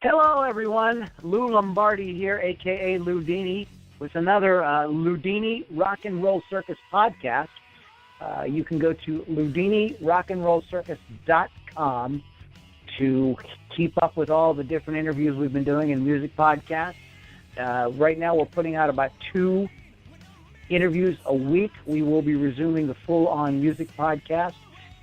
Hello, everyone. Lou Lombardi here, a.k.a. Loudini, with another Loudini Rock and Roll Circus podcast. You can go to LoudiniRockandRollCircus.com to keep up with all the different interviews we've been doing in music podcasts. Right now, we're putting out about 2 interviews a week. We will be resuming the full-on music podcast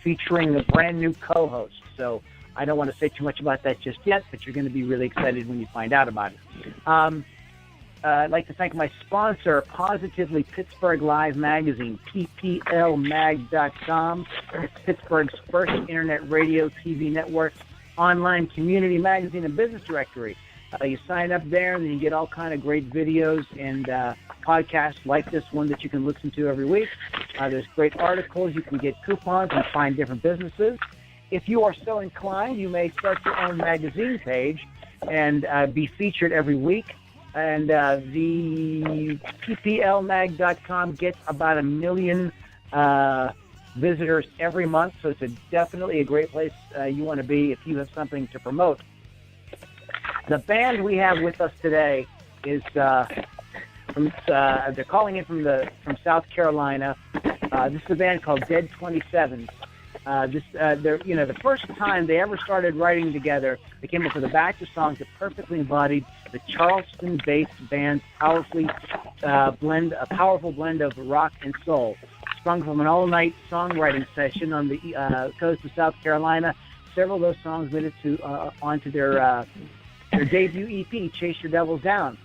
featuring a brand new co-host. So I don't want to say too much about that just yet, but you're going to be really excited when you find out about it. I'd like to thank my sponsor, Positively Pittsburgh Live Magazine, pplmag.com. It's Pittsburgh's first internet radio, TV network, online community magazine and business directory. You sign up there, and then you get all kind of great videos and podcasts like this one that you can listen to every week. There's great articles. You can get coupons and find different businesses. If you are so inclined, you may start your own magazine page and be featured every week. And the pplmag.com gets about 1 million visitors every month, so it's definitely a great place you want to be if you have something to promote. The band we have with us today is they're calling in from South Carolina. This is a band called Dead 27. The first time they ever started writing together, they came up with a batch of songs that perfectly embodied the Charleston-based band's powerful blend of rock and soul. Sprung from an all-night songwriting session on the coast of South Carolina, several of those songs made it onto their debut EP, Chase Your Devils Down.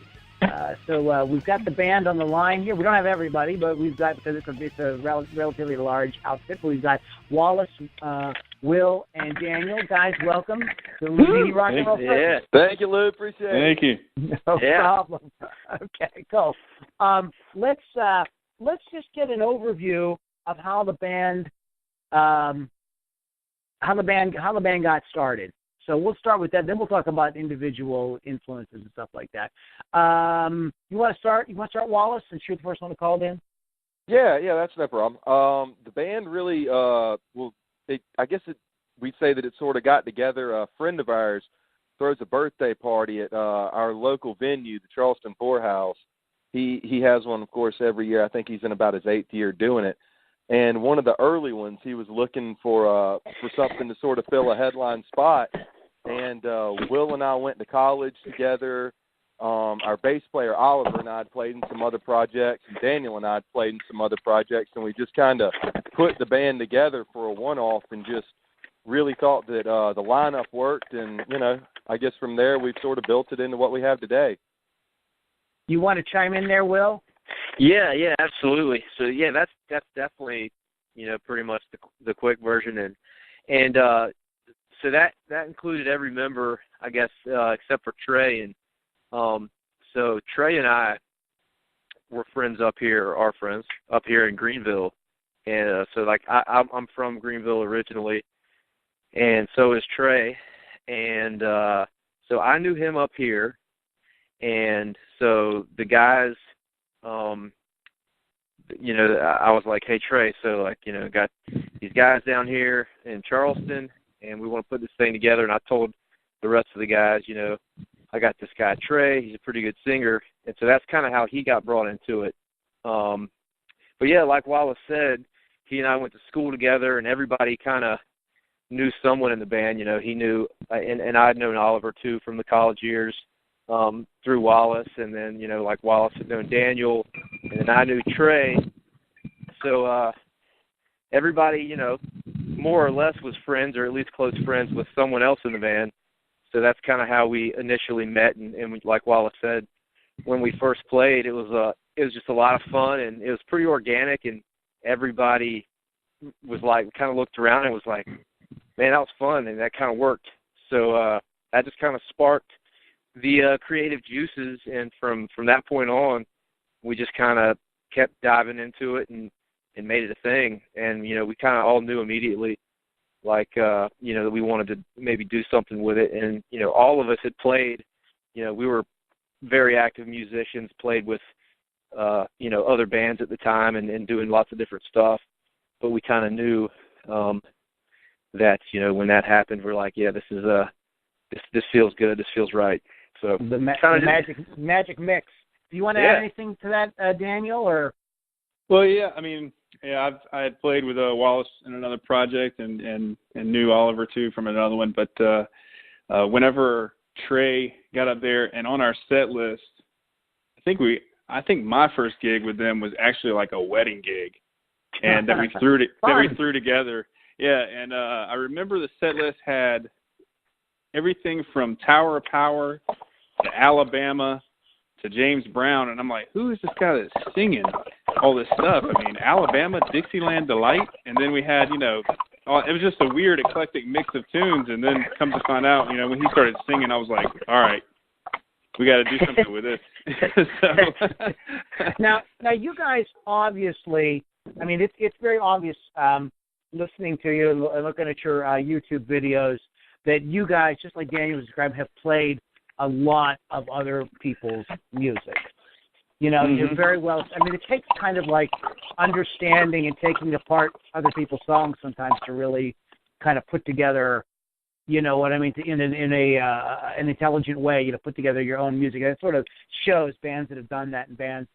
So we've got the band on the line here. We don't have everybody, but we've got, because it's a relatively large outfit, but we've got Wallace, Will, and Daniel. Guys, welcome to Loudini Rock and Roll Circus. Thank you, Lou. Appreciate it. Thank you. No problem. Okay, cool. Let's just get an overview of how the band got started. So we'll start with that. Then we'll talk about individual influences and stuff like that. You want to start? You want to start, Wallace, since you're the first one who called in? Yeah, that's no problem. The band really, we'd say that it sort of got together. A friend of ours throws a birthday party at our local venue, the Charleston Poorhouse. He has one, of course, every year. I think he's in about his 8th year doing it. And one of the early ones, he was looking for something to sort of fill a headline spot. And Will and I went to college together. Our bass player, Oliver, and I had played in some other projects. And Daniel and I had played in some other projects. And we just kind of put the band together for a one-off and just really thought that the lineup worked. And, I guess from there we've sort of built it into what we have today. You want to chime in there, Will? Yeah, absolutely. So yeah, that's definitely pretty much the quick version, and so that included every member, I guess, except for Trey, and so Trey and I were friends up here, in Greenville, and so like I'm from Greenville originally, and so is Trey, and so I knew him up here, and so the guys. I was like, hey, Trey, so got these guys down here in Charleston, and we want to put this thing together. And I told the rest of the guys, I got this guy, Trey. He's a pretty good singer. And so that's kind of how he got brought into it. But yeah, like Wallace said, he and I went to school together, and everybody kind of knew someone in the band. He knew, and I'd known Oliver too from the college years. Through Wallace, and then, like Wallace had known Daniel, and then I knew Trey. So everybody, more or less was friends, or at least close friends with someone else in the band. So that's kind of how we initially met, and we, like Wallace said, when we first played, it was just a lot of fun, and it was pretty organic, and everybody was like, kind of looked around and was like, man, that was fun, and that kind of worked. So that just kind of sparked the creative juices, and from that point on, we just kind of kept diving into it and made it a thing. And we kind of all knew immediately, like that we wanted to maybe do something with it. And all of us had played. We were very active musicians, played with other bands at the time, and doing lots of different stuff. But we kind of knew that when that happened, we're like, yeah, this is this feels good. This feels right. So the magic mix. Do you want to add anything to that, Daniel? Or well, yeah. I mean, yeah, I had played with Wallace in another project and knew Oliver too from another one. But whenever Trey got up there and on our set list, I think my first gig with them was actually like a wedding gig, and that we threw together. Yeah, and I remember the set list had everything from Tower of Power to Alabama to James Brown, and I'm like, who is this guy that's singing all this stuff? I mean, Alabama, Dixieland Delight, and then we had, it was just a weird eclectic mix of tunes, and then come to find out, when he started singing, I was like, all right, we got to do something with this. Now you guys obviously, I mean, it's very obvious listening to you and looking at your YouTube videos that you guys, just like Daniel described, have played a lot of other people's music. You're very well. I mean, it takes kind of like understanding and taking apart other people's songs sometimes to really kind of put together, in an intelligent way, put together your own music. And it sort of shows bands that have done that and bands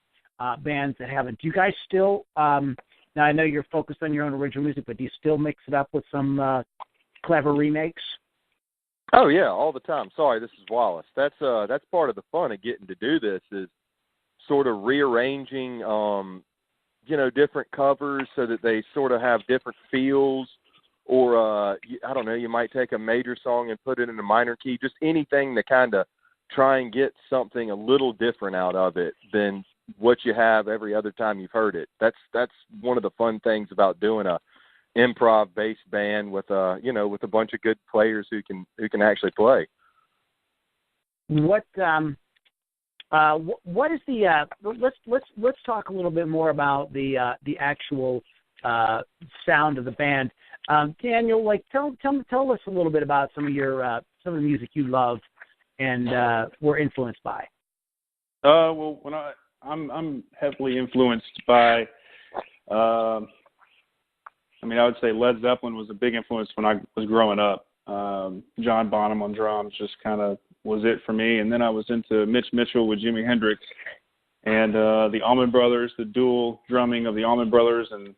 that haven't. Do you guys still? Now I know you're focused on your own original music, but do you still mix it up with some clever remakes? Oh yeah, all the time. Sorry, this is Wallace. That's part of the fun of getting to do this is sort of rearranging, different covers so that they sort of have different feels. Or I don't know, you might take a major song and put it in a minor key. Just anything to kind of try and get something a little different out of it than what you have every other time you've heard it. That's one of the fun things about doing a improv-based band with a bunch of good players who can actually play. What is the let's talk a little bit more about the actual sound of the band. Daniel, tell us a little bit about some of the music you love and were influenced by. Well, when I'm heavily influenced by. I would say Led Zeppelin was a big influence when I was growing up. John Bonham on drums just kind of was it for me. And then I was into Mitch Mitchell with Jimi Hendrix and the Allman Brothers, the dual drumming of the Allman Brothers. And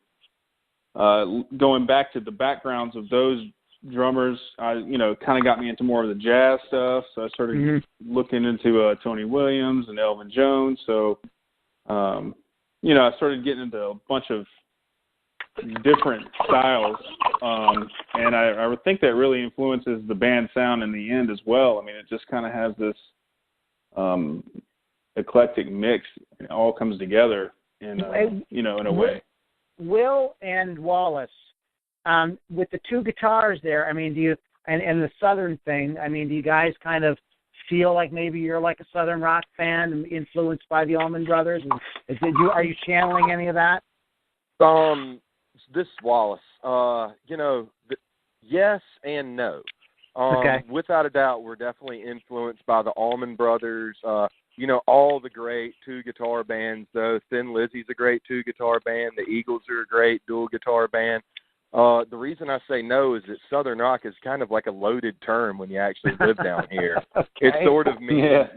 going back to the backgrounds of those drummers, kind of got me into more of the jazz stuff. So I started looking into Tony Williams and Elvin Jones. So, I started getting into a bunch of different styles, and I would think that really influences the band sound in the end as well. I mean, it just kind of has this eclectic mix. It all comes together in a way. Will and Wallace, with the two guitars there, I mean, do you and the Southern thing? I mean, do you guys kind of feel like maybe you're like a Southern rock fan influenced by the Allman Brothers? Are you channeling any of that? This is Wallace. Yes and no. Okay. Without a doubt, we're definitely influenced by the Allman Brothers. All the great two-guitar bands, though. Thin Lizzy's a great two-guitar band. The Eagles are a great dual-guitar band. The reason I say no is that Southern rock is kind of like a loaded term when you actually live down here. Okay. It sort of means,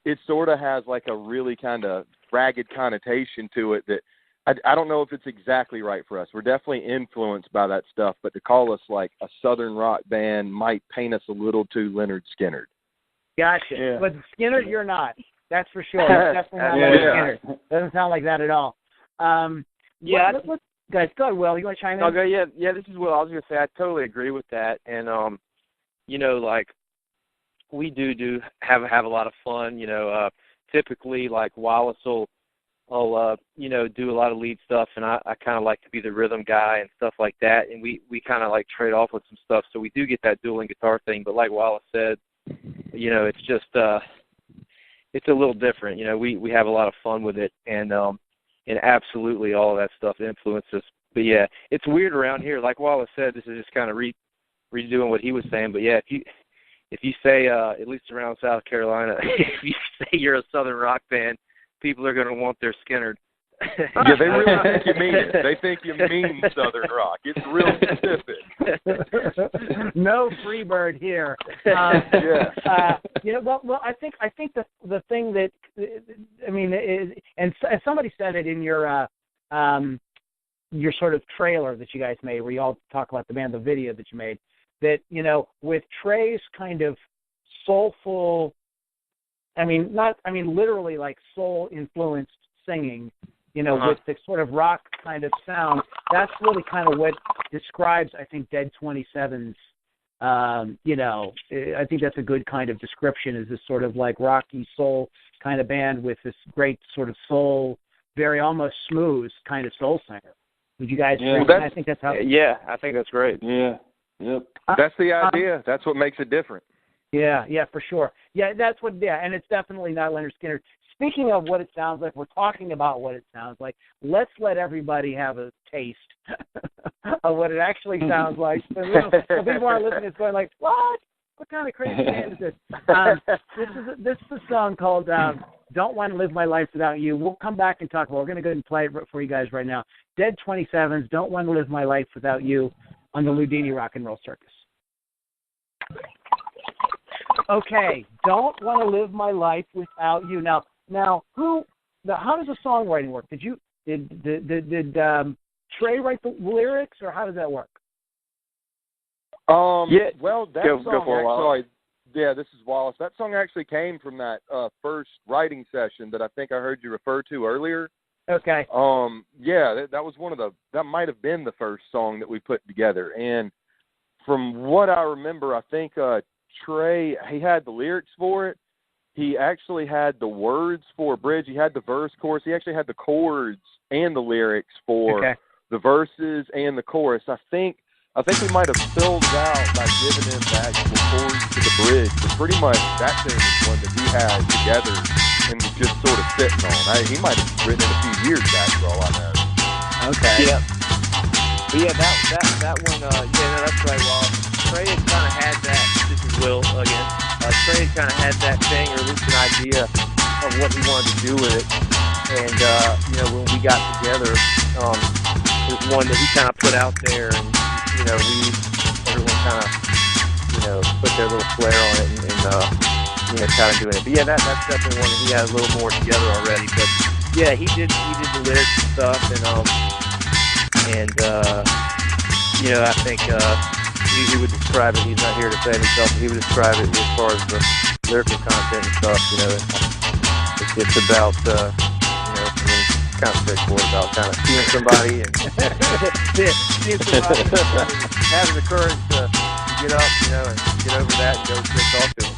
it sort of has like a really kind of ragged connotation to it that I don't know if it's exactly right for us. We're definitely influenced by that stuff, but to call us like a Southern rock band might paint us a little too Leonard Skinner. Gotcha. Yeah. But Skinner, you're not. That's for sure. Definitely not Leonard Skinner. Doesn't sound like that at all. Guys, go ahead, Will. You want to chime in? Okay, yeah, this is Will. I was going to say I totally agree with that. And, we do have a lot of fun. Typically, like Wallace will do a lot of lead stuff, and I kind of like to be the rhythm guy and stuff like that. And we kind of like trade off with some stuff. So we do get that dueling guitar thing. But like Wallace said, it's just it's a little different. We have a lot of fun with it, and absolutely all of that stuff influences. But yeah, it's weird around here. Like Wallace said, this is just kind of redoing what he was saying. But yeah, if you say at least around South Carolina, if you say you're a Southern rock band, people are going to want their Skinner. Yeah, they really think you mean it. They think you mean Southern rock. It's real specific. No Freebird here. Well, I think the thing that and somebody said it in your sort of trailer that you guys made, where you all talk about the video that you made, that with Trey's kind of soulful, literally like soul influenced singing, with the sort of rock kind of sound, that's really kind of what describes, I think, Dead 27's, I think that's a good kind of description, is this sort of like rocky soul kind of band with this great sort of soul, very almost smooth kind of soul singer. Would you guys agree? I think that's how. Yeah, I think that's great. Yeah. Yep. That's the idea. That's what makes it different. Yeah, for sure. Yeah, that's what. Yeah, and it's definitely not Leonard Skinner. Speaking of what it sounds like, we're talking about what it sounds like. Let's let everybody have a taste of what it actually sounds like. So people aren't listening. It's going like, what? What kind of crazy band is this? This is a song called "Don't Want to Live My Life Without You." We'll come back and talk about it. We're going to go ahead and play it for you guys right now. Dead 27's "Don't Want to Live My Life Without You" on the Loudini Rock and Roll Circus. Okay, "Don't Want to Live My Life Without You." Now, how does the songwriting work? Did Trey write the lyrics, or how does that work? Yeah. Well, that go song for a while. actually. Yeah, this is Wallace. That song actually came from that first writing session that I think I heard you refer to earlier. Okay. Yeah, that was that might have been the first song that we put together. And from what I remember, I think Trey, he had the lyrics for it. He actually had the words for a bridge. He had the verse, chorus. He actually had the chords and the lyrics for the verses and the chorus. I think we might have filled it out by giving him the actual chords to the bridge. But pretty much that tune is one that he had together and was just sort of sitting on. He might have written it a few years back, for all I know. Okay. Yeah. But yeah, that one. That's right. Well, Trey had kind of had that. This is Will again. Trey had kind of had that thing, or at least an idea of what he wanted to do with it. And when we got together, it was one that he kind of put out there, and everyone kind of put their little flair on it, and kind of doing it. But yeah, that's definitely one that he had a little more together already. But yeah, he did the lyrics and stuff, I think he would describe it. He's not here to say it himself. He would describe it as far as the lyrical content and stuff. It's about kind of straightforward about kind of seeing somebody and seeing somebody, having the courage to get up, and get over that and go talk to them.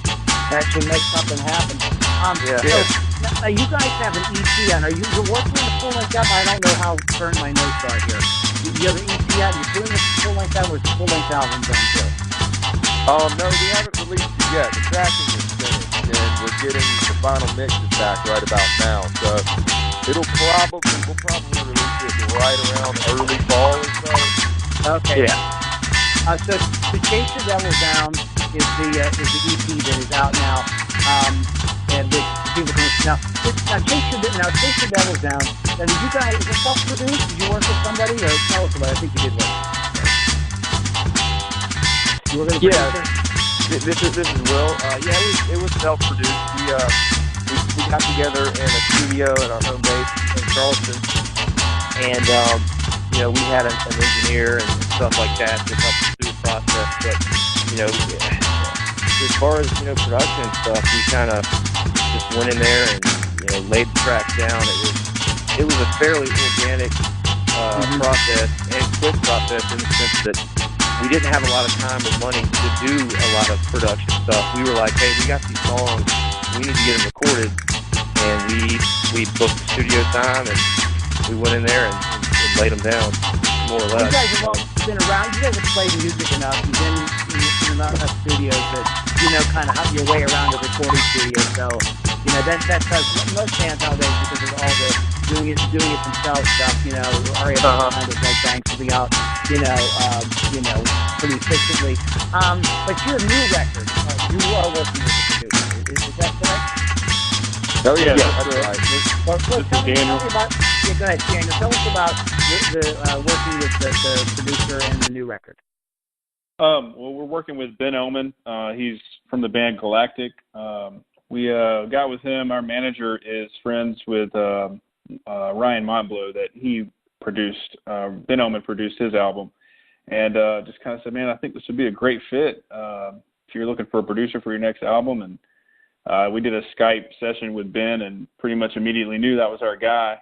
Actually make something happen. So, you guys have an EP on. You're working on a full-length album? I don't know how current my notes are here. You have an EP out. You're doing a full-length album, or is the full-length album done too? No, we haven't released it yet. The tracking is finished, and we're getting the final mixes back right about now. So we'll probably release it right around early fall or so. Okay. Yeah. So the Chase the Devil Down is the EP that is out now, and the people can now Chase the Devil Down. Now, did you guys, is it self-produced? Did you work with somebody, or tell us about it? I think you did work. You were going to This is Will. It was self-produced. We got together in a studio at our home base in Charleston, and we had an engineer and stuff like that to help us through the process. But as far as production and stuff, we kind of just went in there and laid the tracks down. It was a fairly organic process and quick process in the sense that we didn't have a lot of time or money to do a lot of production stuff. We were like, hey, we got these songs, we need to get them recorded, and we booked the studio time, and we went in there and laid them down, more or less. You guys have all been around. You guys have played music enough. You've been in enough studios that kind of have your way around the recording studio. So that does most bands nowadays, because of all the doing it themselves stuff. Are able to kind of like bang something out, pretty efficiently. But your new record, you are working with the producer. Is that correct? Oh yeah, that's right. Well, This tell is me Daniel. about. Yeah, go ahead, Daniel. Tell us about the working with the producer and the new record. Well, we're working with Ben Oman. He's from the band Galactic. We got with him. Our manager is friends with Ryan Montblow that he produced. Ben Oman produced his album. And just kind of said, man, I think this would be a great fit if you're looking for a producer for your next album. And we did a Skype session with Ben and pretty much immediately knew that was our guy.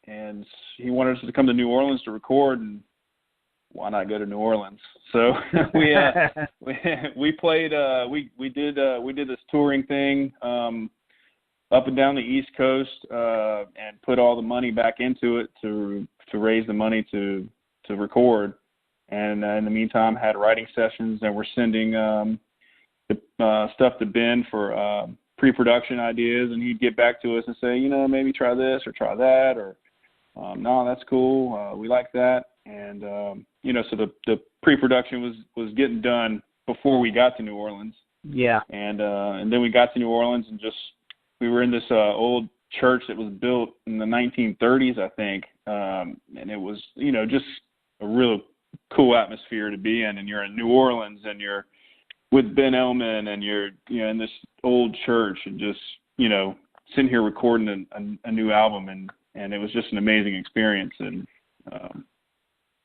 And he wanted us to come to New Orleans to record, and why not go to New Orleans? So we played. We did this touring thing up and down the East Coast, and put all the money back into it to raise the money to record. And in the meantime, had writing sessions, and we're sending the stuff to Ben for pre-production ideas, and he'd get back to us and say, maybe try this or try that, or no, that's cool. We like that. And, so the pre-production was getting done before we got to New Orleans. Yeah. And then we got to New Orleans and we were in this old church that was built in the 1930s, I think. And it was, just a real cool atmosphere to be in. And you're in New Orleans and you're with Ben Elman and you're, in this old church and just, sitting here recording a new album. And it was just an amazing experience. And,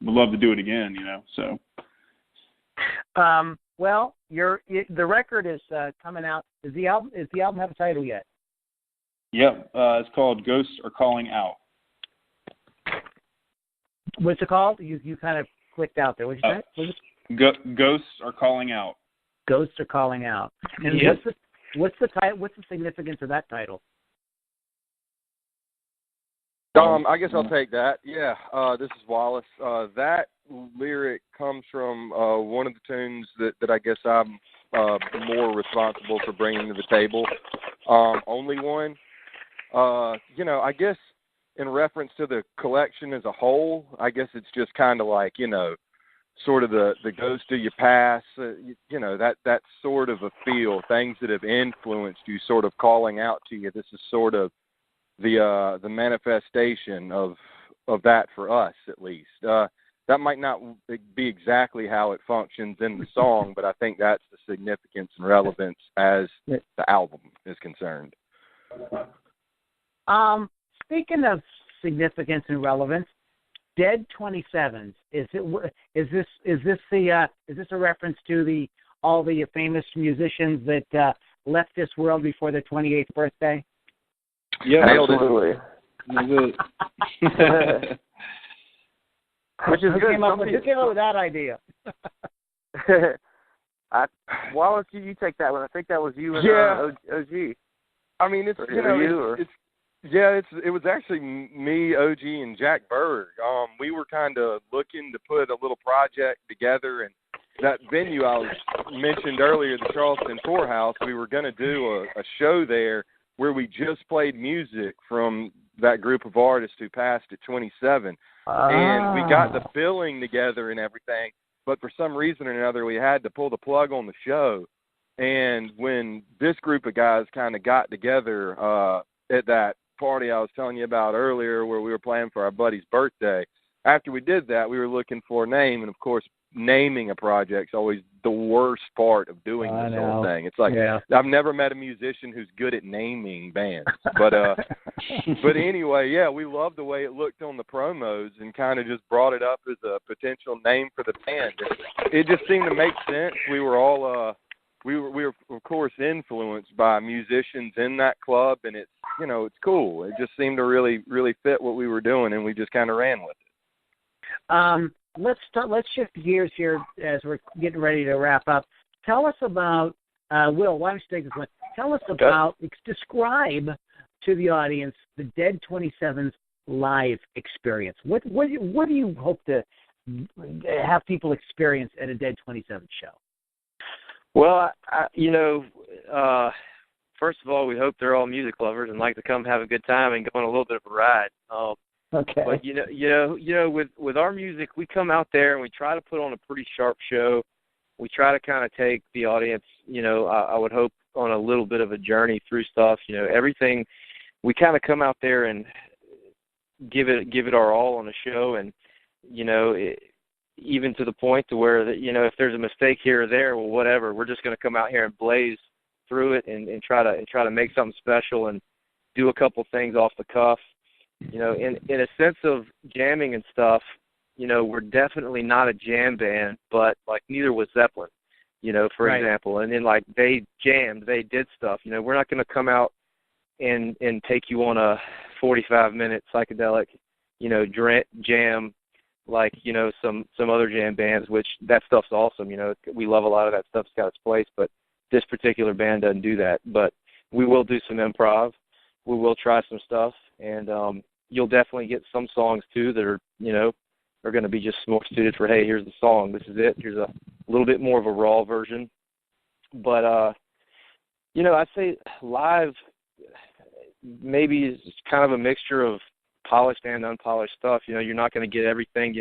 would love to do it again, so. Well, the record is coming out. Does the album have a title yet? Yep. It's called Ghosts Are Calling Out. What's it called? You kind of clicked out there. What'd you say? Ghosts Are Calling Out. Ghosts Are Calling Out. And yep. What's the title? What's the significance of that title? I guess I'll take that. Yeah, this is Wallace. That lyric comes from one of the tunes that I guess I'm more responsible for bringing to the table. Only one. I guess in reference to the collection as a whole, I guess it's just kind of like, sort of the ghost of your past, that sort of a feel, things that have influenced you sort of calling out to you. This is sort of the manifestation of that for us, at least. That might not be exactly how it functions in the song, but I think that's the significance and relevance as the album is concerned. Speaking of significance and relevance, Dead 27s. Is this a reference to all the famous musicians that left this world before their 28th birthday? Yeah, absolutely. Who came up with that idea? Wallace, you take that one. I think that was you and OG. I mean, it was actually me, OG, and Jack Berg. We were kind of looking to put a little project together, and that venue I mentioned earlier, the Charleston Poorhouse, we were going to do a show there where we just played music from that group of artists who passed at 27. And we got the billing together and everything, but for some reason or another, we had to pull the plug on the show. And when this group of guys kind of got together at that party I was telling you about earlier where we were playing for our buddy's birthday, after we did that, we were looking for a name, and of course, naming a project's always the worst part of doing this whole thing. It's like, I've never met a musician who's good at naming bands. But anyway, we loved the way it looked on the promos and kind of just brought it up as a potential name for the band. It just seemed to make sense. We were all we were of course influenced by musicians in that club, and it's cool. It just seemed to really, really fit what we were doing, and we just kind of ran with it. Let's shift gears here as we're getting ready to wrap up. Tell us about Will. Why don't you take this one? Tell us about, describe to the audience the Dead 27's live experience. What do you hope to have people experience at a Dead 27 show? Well, first of all, we hope they're all music lovers and like to come have a good time and go on a little bit of a ride. Okay. But with our music, we come out there and we try to put on a pretty sharp show. We try to kind of take the audience, I would hope, on a little bit of a journey through stuff. Everything we kind of come out there and give it our all on the show, and even to the point to where that if there's a mistake here or there, well, whatever, we're just going to come out here and blaze through it and try to make something special and do a couple things off the cuff. In a sense of jamming and stuff, we're definitely not a jam band, but like neither was Zeppelin, for example. And then like they jammed, they did stuff. We're not going to come out and take you on a 45-minute psychedelic, jam like, some other jam bands, which that stuff's awesome. We love a lot of that stuff. It's got its place, but this particular band doesn't do that. But we will do some improv. We will try some stuff, and you'll definitely get some songs too that are, are going to be just more suited for, hey, here's the song. This is it. Here's a little bit more of a raw version. But, I'd say live maybe is kind of a mixture of polished and unpolished stuff. You're not going to get everything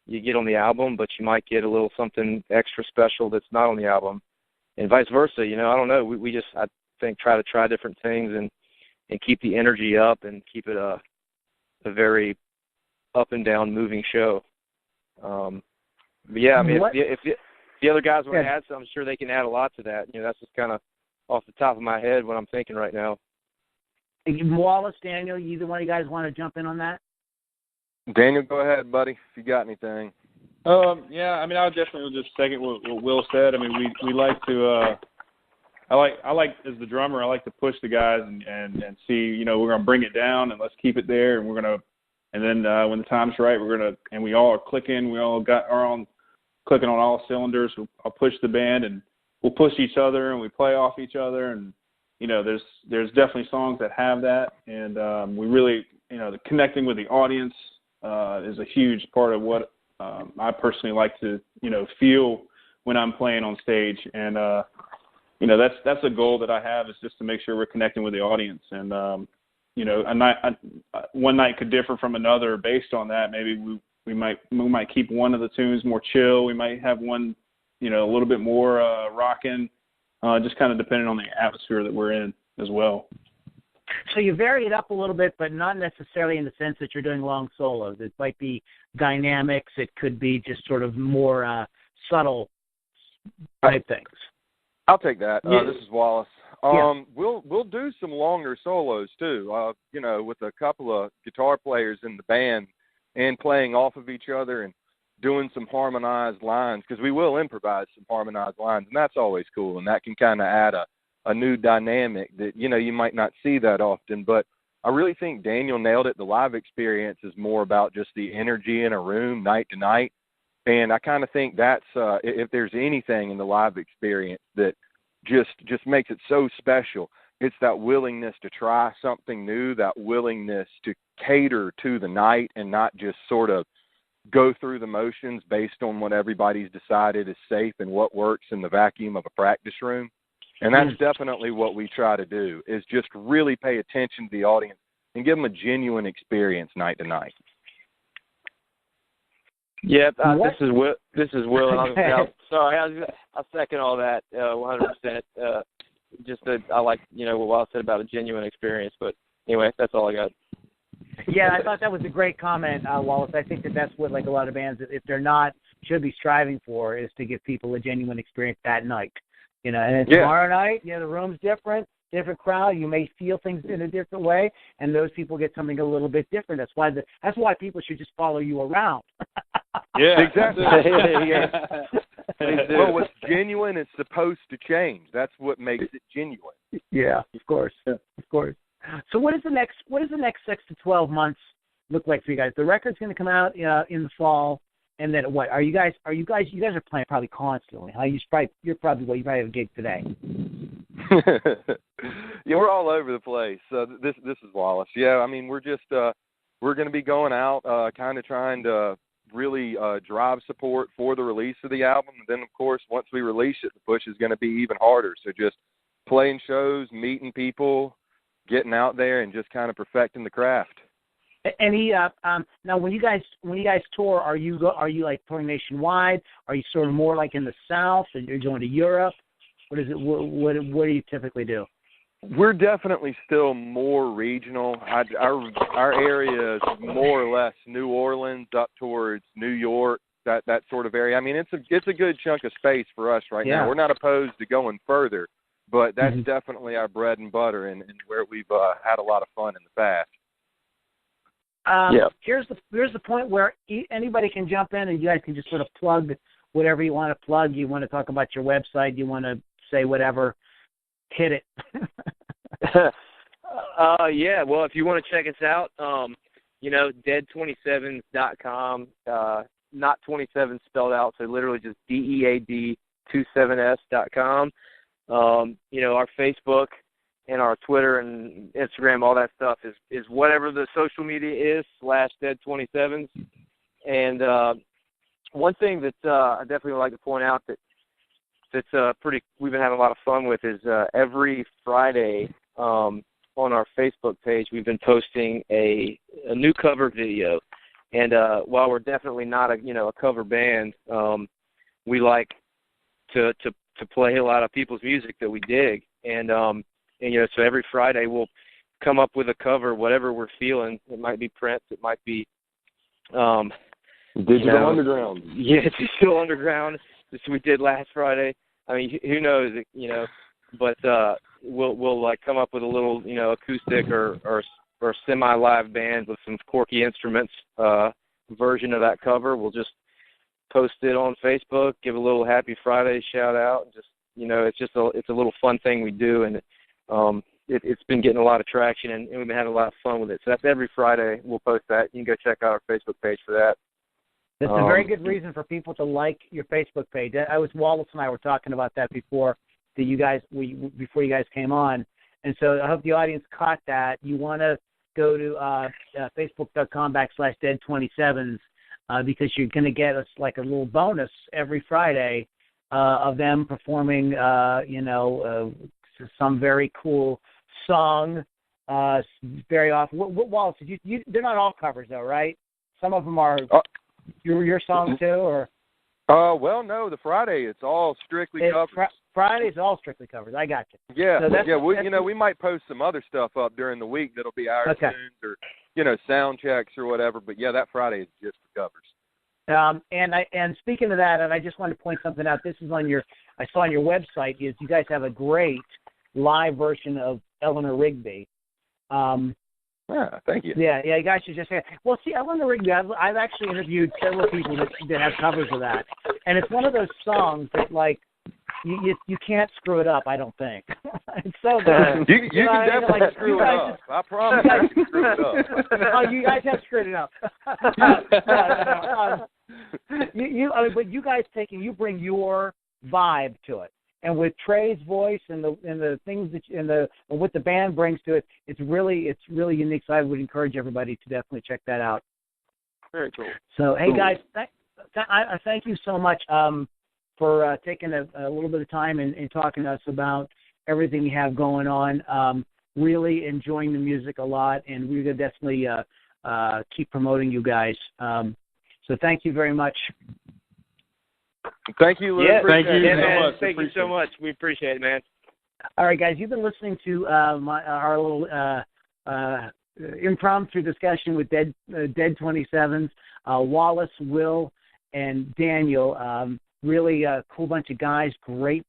you get on the album, but you might get a little something extra special that's not on the album, and vice versa. I don't know. We just, I think, try to try different things and keep the energy up and keep it a very up and down moving show. But yeah, I mean, if the other guys want to add something, I'm sure they can add a lot to that. That's just kind of off the top of my head what I'm thinking right now. Wallace, Daniel, either one of you guys want to jump in on that? Daniel, go ahead, buddy, if you got anything. Yeah, I mean, I'll definitely just second what Will said. I mean, we like to, I like as the drummer, I like to push the guys and see, we're going to bring it down and let's keep it there, and then when the time's right, and we all are clicking, we all got our own clicking on all cylinders. I'll push the band and we'll push each other and we play off each other, and there's definitely songs that have that, and we really, the connecting with the audience is a huge part of what I personally like to, feel when I'm playing on stage, and that's a goal that I have, is just to make sure we're connecting with the audience, and one night could differ from another based on that. Maybe we might keep one of the tunes more chill. We might have one, a little bit more rocking. Just kind of depending on the atmosphere that we're in as well. So you vary it up a little bit, but not necessarily in the sense that you're doing long solos. It might be dynamics. It could be just sort of more subtle type things. I'll take that. Yeah. This is Wallace. We'll do some longer solos too. With a couple of guitar players in the band and playing off of each other and doing some harmonized lines, because we will improvise some harmonized lines, and that's always cool, and that can kind of add a new dynamic that, you might not see that often. But I really think Daniel nailed it. The live experience is more about just the energy in a room night to night, and I kind of think that's, if there's anything in the live experience that just makes it so special, it's that willingness to try something new, that willingness to cater to the night and not just sort of go through the motions based on what everybody's decided is safe and what works in the vacuum of a practice room. And that's definitely what we try to do, is just really pay attention to the audience and give them a genuine experience night to night. Yeah, this is Will. I'll second all that 100%. I like, what Will said about a genuine experience. But anyway, that's all I got. Yeah, I thought that was a great comment, Wallace. I think that's what, like, a lot of bands, if they're not, should be striving for, is to give people a genuine experience that night. And then tomorrow night, the room's different crowd. You may feel things in a different way, and those people get something a little bit different. That's why people should just follow you around. Yeah, exactly. Well, what's genuine is supposed to change. That's what makes it genuine. Yeah, of course. So what is the next 6 to 12 months look like for you guys? The record's going to come out in the fall, and then what? You guys are playing probably constantly. Huh? You probably have a gig today. Yeah, we're all over the place. This is Wallace. Yeah, I mean, we're just we're going to be going out, kind of trying to really drive support for the release of the album. And then, of course, once we release it, the push is going to be even harder. So just playing shows, meeting people, getting out there, and just kind of perfecting the craft. Any now, when you guys tour, are you like touring nationwide? Are you sort of more like in the South, and you're going to Europe? What is it? What do you typically do? We're definitely still more regional. Our area is more or less New Orleans up towards New York, that sort of area. I mean, it's a good chunk of space for us right now. We're not opposed to going further, but that's definitely our bread and butter and where we've had a lot of fun in the past. Here's the point where anybody can jump in and you guys can just sort of plug whatever you want to plug. You want to talk about your website, you want to say whatever, hit it. Well, if you want to check us out, dead27s.com, not 27 spelled out, so literally just DEAD27s.com. Our Facebook and our Twitter and Instagram, all that stuff is whatever the social media is, /dead27s. And one thing that I definitely would like to point out that's we've been having a lot of fun with is every Friday on our Facebook page we've been posting a new cover video. And while we're definitely not a cover band, we like to play a lot of people's music that we dig. And so every Friday we'll come up with a cover, whatever we're feeling. It might be Prince, it might be Digital Underground. Yeah, Digital Underground. This we did last Friday. I mean, who knows, but we'll like come up with a little, acoustic or semi-live band with some quirky instruments version of that cover. We'll just post it on Facebook, give a little Happy Friday shout out, and just it's a little fun thing we do, and it's been getting a lot of traction, and we've been having a lot of fun with it. So that's every Friday. We'll post that. You can go check out our Facebook page for that. That's a very good reason for people to like your Facebook page. Wallace and I were talking about that before you guys came on, and so I hope the audience caught that. You want to go to facebook.com/dead27s because you're going to get us like a little bonus every Friday of them performing, some very cool song. Very often, Wallace, they're not all covers though, right? Some of them are. Your song too, or? Well, no. The Friday, it's all strictly covers. Friday's all strictly covers. I got you. Yeah, so we might post some other stuff up during the week that'll be our tunes or sound checks or whatever. But yeah, that Friday is just for covers. And speaking of that, and I just wanted to point something out. This is I saw on your website is you guys have a great live version of Eleanor Rigby. Thank you. Yeah, you guys should just say. Well, see, Eleanor Rigby, I've actually interviewed several people that have covers of that, and it's one of those songs that like you can't screw it up. I don't think. It's so good. You can definitely screw it up. I promise you can screw it up. Oh, you guys have screwed it up. But you guys you bring your vibe to it. And with Trey's voice and the things that what the band brings to it, it's really unique. So I would encourage everybody to definitely check that out. Very cool. So hey guys, I thank you so much for taking a little bit of time and talking to us about everything you have going on. Really enjoying the music a lot, and we're gonna definitely keep promoting you guys. So thank you very much. Thank you, Lou. Thank you so much. Thank you so much. We appreciate it, man. All right, guys, you've been listening to our little impromptu discussion with Dead 27s. Wallace, Will, and Daniel. Really cool bunch of guys. Great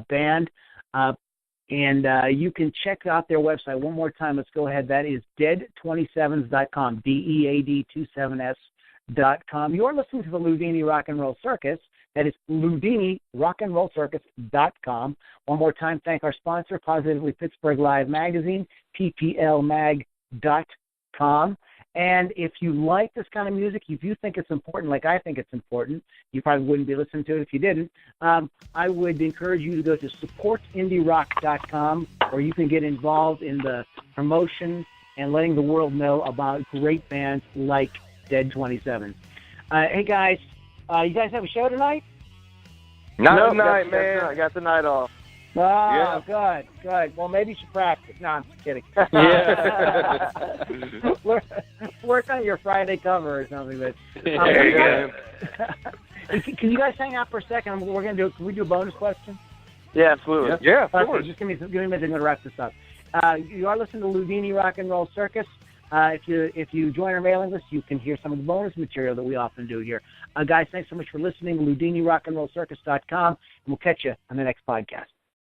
band. And you can check out their website one more time. Let's go ahead. That is dead27s.com, DEAD27s.com. You're listening to the Loudini Rock and Roll Circus. That is LoudiniRockandRollCircus.com. One more time, thank our sponsor, Positively Pittsburgh Live Magazine, PPLMag.com. And if you like this kind of music, if you think it's important, like I think it's important, you probably wouldn't be listening to it if you didn't, I would encourage you to go to supportindierock.com, where you can get involved in the promotion and letting the world know about great bands like Dead 27. Hey, guys. You guys have a show tonight? Not tonight, man. I got the night off. Oh, yeah. Good. Well, maybe you should practice. No, I'm just kidding. Yeah. Work on your Friday cover or something. But, there you go. Can you guys hang out for a second? Can we do a bonus question? Yeah, absolutely. Yeah, of course. Just give me a minute. I'm going to wrap this up. You are listening to Loudini Rock and Roll Circus. If you join our mailing list, you can hear some of the bonus material that we often do here. Guys, thanks so much for listening. LoudiniRockandRollCircus.com, and we'll catch you on the next podcast.